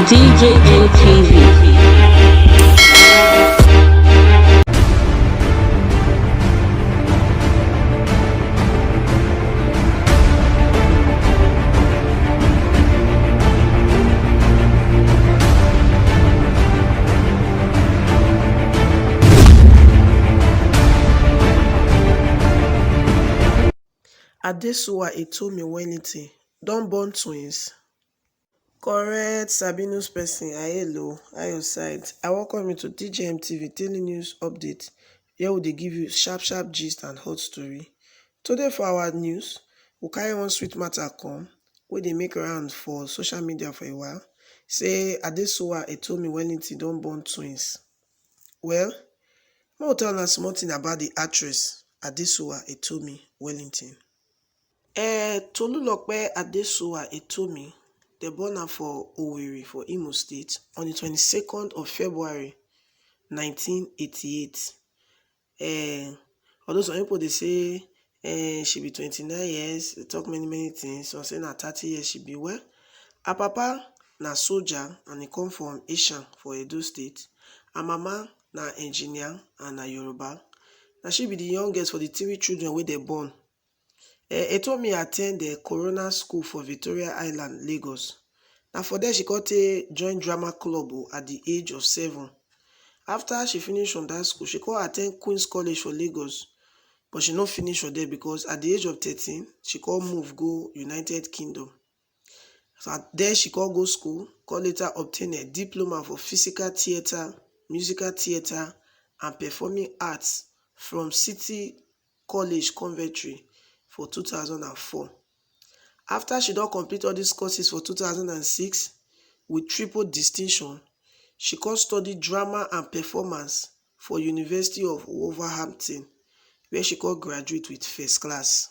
DJN TV. Adesuwa Etomi Wellington don born twins. Correct Sabi News person, hello, how your side? I welcome you to DJM TV Daily News Update. Here we dey give you sharp gist and hot story. Today for our news, we carry one sweet matter come wey dey make round for social media for a while. Say Adesuwa Etomi Wellington don born twins. Well, make we tell una small thing about the actress Adesuwa Etomi Wellington. Tolulope Adesuwa Etomi, they born her for Owerri for Imo State on the 22nd of February 1988. Although some people they say she be 29 years, they talk many things. Some say na 30 years she be. Well, her papa na soldier and he come from Ishan for Edo State. Her mama na engineer and na Yoruba. Now she be the youngest for the 3 children wey they born. Etomi attend the Corona School for Victoria Island, Lagos. Now for there she got a join drama club at the age of 7. After she finished from that school, she could attend Queen's College for Lagos, but she not finish for there because at the age of 13, she could move go United Kingdom. So there she could go school, could later obtain a diploma for physical theatre, musical theatre, and performing arts from City College, Coventry for 2004. After she don complete all these courses for 2006 with triple distinction, she could study drama and performance for University of Wolverhampton, where she could graduate with first class.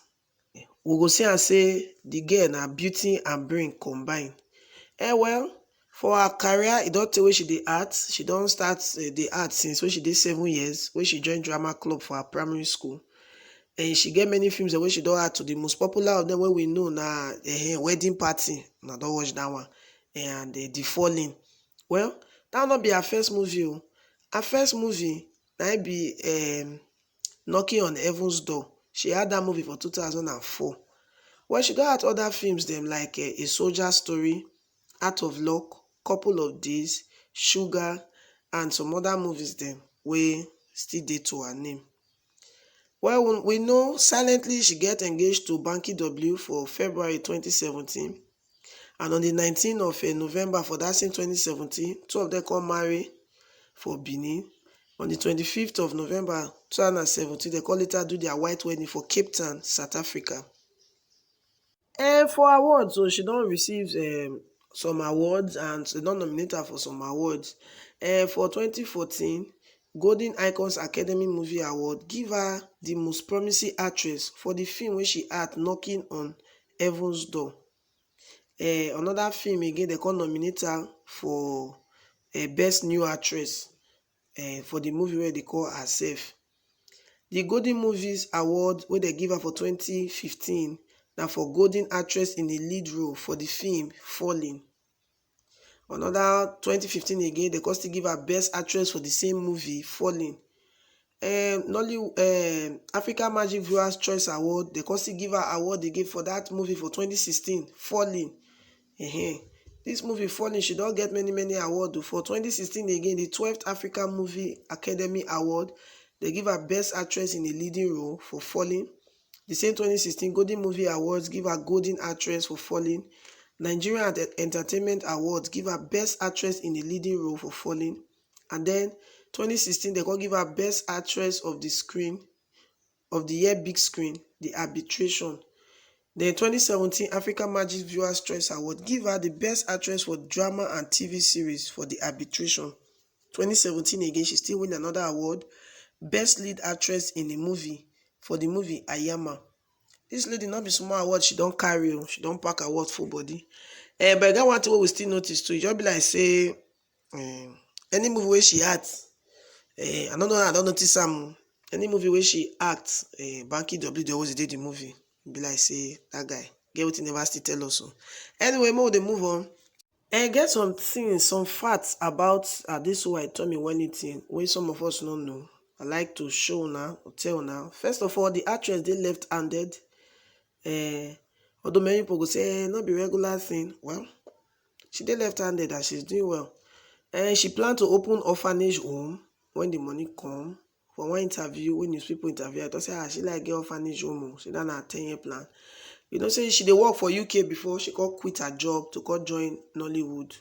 We go see and say the girl na beauty and brain combine. Well, for her career, e don tey wey she dey art. She don start the art since when she did 7 years, when she joined drama club for her primary school. And she get many films wey she don act to. The most popular of them wey we know na Wedding Party. Una don watch that one. And The Falling. Well, that not be her first movie. Her first movie na be Knocking on Heaven's Door. She had that movie for 2004. Well, she don act other films them like A Soldier Story, Out of Luck, Couple of Days, Sugar, and some other movies them wey still dey to her name. Well, we know silently she get engaged to Banky W for February 2017. And on the 19th of November for that same 2017, 2 of them come marry for Benin. On the 25th of November 2017, they call later do their white wedding for Cape Town, South Africa. And for awards, so she don receive some awards and she don nominate her for some awards. For 2014, Golden Icons Academy Movie Award give her the most promising actress for the film wey she act Knocking on Heaven's Door. Another film again, they can nominate her for Best New Actress for the movie where they call Herself. The Golden Movies Award wey they give her for 2015 now for Golden Actress in the Lead Role for the film Falling. Another 2015 again, they can still give her Best Actress for the same movie, Falling. Africa Magic Viewers Choice Award, they can still give her award they gave for that movie for 2016, Falling. This movie Falling, she don't get many awards. For 2016 again, the 12th Africa Movie Academy Award, they give her Best Actress in a Leading Role for Falling. The same 2016 Golden Movie Awards give her Golden Actress for Falling. Nigerian Entertainment Awards give her Best Actress in a Leading Role for Falling. And then 2016 they can give her Best Actress of the Year Big Screen, The Arbitration. Then 2017 Africa Magic Viewers Choice Award give her the Best Actress for Drama and TV Series for The Arbitration. 2017 again, she still win another award, Best Lead Actress in a Movie for the movie Ayama. This lady not be small award she don't carry, she don't pack award full body. But that one thing we still notice too, just be like say any movie where she acts, I don't notice some any movie where she acts, Banky W they always did the movie. Be like say that guy get what he never still tell us. So anyway, more they move on. And get some things, some facts about this why Tommy Wellington, wey some of us no know. I like to show now or tell now. First of all, the actress dey left-handed. Although many people go say not be regular thing. Well, she dey left-handed and she's doing well. And she plan to open orphanage home when the money come. For one interview, when newspaper interview, I thought say she like get orphanage home. She done a 10-year plan. You know, say she dey work for UK before she got quit her job to go join Nollywood.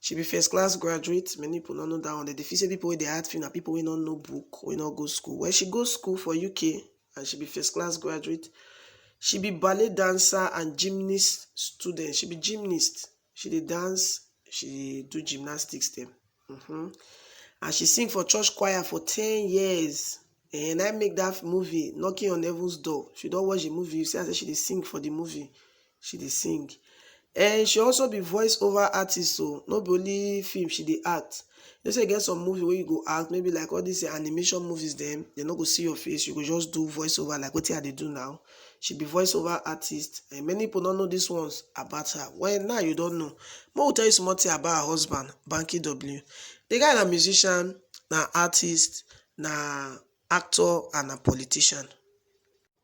She be first class graduate. Many people don't know that one. They feel say people wey dey act film na people wey don't know book, wey not go school. Well, she go school for UK and she be first class graduate. She be ballet dancer and gymnast student. She be gymnast. She dey dance. She do gymnastics them. And she sing for church choir for 10 years. And I make that movie, Knocking on Heaven's Door. If you don't watch the movie, you see I say she dey sing for the movie. She dey sing. And she also be voice-over artist, so not be only film she dey act. You say get some movie where you go act, maybe like all these animation movies, them they not go see your face, you go just do voice-over like what they do now. She be voice-over artist, and many people don't know these ones about her. Well, now you don't know. More will tell you something about her husband, Banky W. The guy na musician, na artist, na actor, and a politician.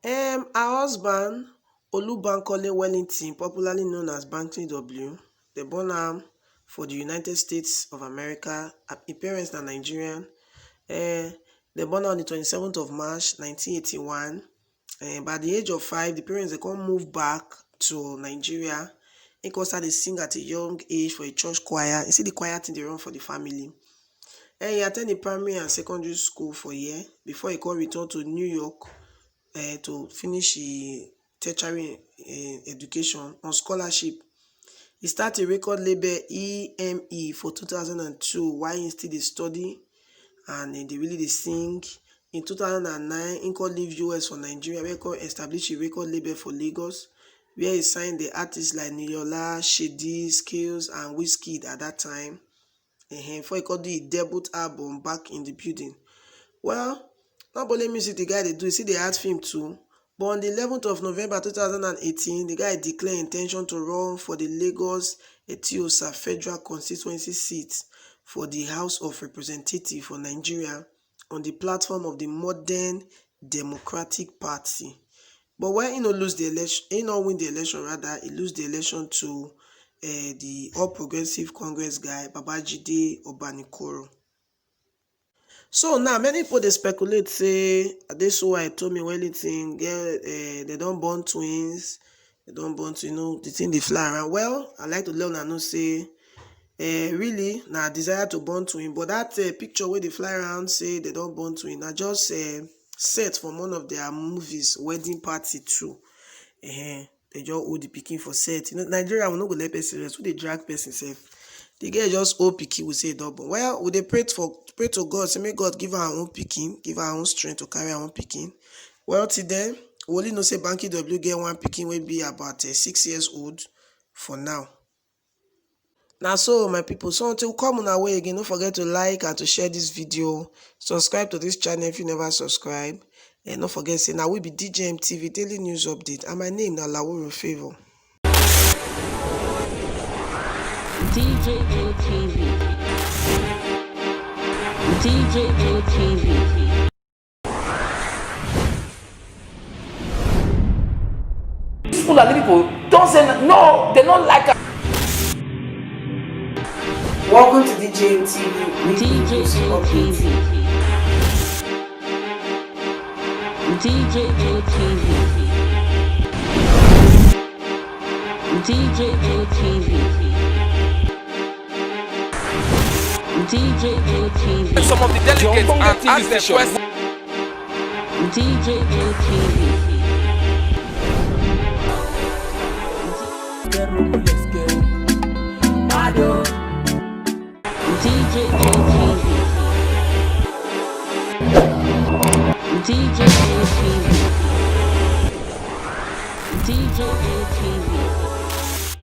Her husband, Olubankole Wellington, popularly known as Banky W, they born am for the United States of America. His parents are Nigerian. They born on the 27th of March 1981. By the age of 5, the parents they come move back to Nigeria. He started sing at a young age for a church choir. You see the choir thing they run for the family. He attended primary and secondary school for a year before he could return to New York to finish his tertiary education on scholarship. He started a record label EME for 2002 while he still dey study and they really dey sing. In 2009, he could leave US for Nigeria where he could establish a record label for Lagos where he signed the artists like Niola, Shady, Skills and Wizkid at that time. Before he could do his debut album Back in the Building. Well, not only music the guy they do, you see the art film too. But on the 11th of November 2018, the guy declared intention to run for the Lagos Etiosa Federal Constituency seat for the House of Representatives for Nigeria on the platform of the Modern Democratic Party. But when he not lose the election, he not win the election, rather he lose the election to the All Progressive Congress guy Babajide Obanikoro. So now many people they speculate say this why Tommy Wellington they don't born twins, they don't born to the thing they fly around. Well, I like to let them know say really now desire to born twin, but that picture where they fly around say they don't born twin. I just set from one of their movies, Wedding Party 2. They just hold the pikin for set. Nigeria will not go let person rest. Who they drag person safe. The girl just old pikin will say double. Well, we they pray to God, say may God give her own pikin, give her own strength to carry her own pikin. Well, till then, we only know say Banky W get one pikin will be about 6 years old for now. Now so my people, so until we come on our way again, don't forget to like and to share this video. Subscribe to this channel if you never subscribe. And don't forget, say now we be DJM TV Daily News Update. And my name is Lawuro Favor. DJM TV. DJM TV. People are people don't say no, they don't like it. Welcome to DJM TV. DJM TV. DJM TV. DJM TV. DJM TV. Some of the delegates and ask the question. DJM TV. DJM TV.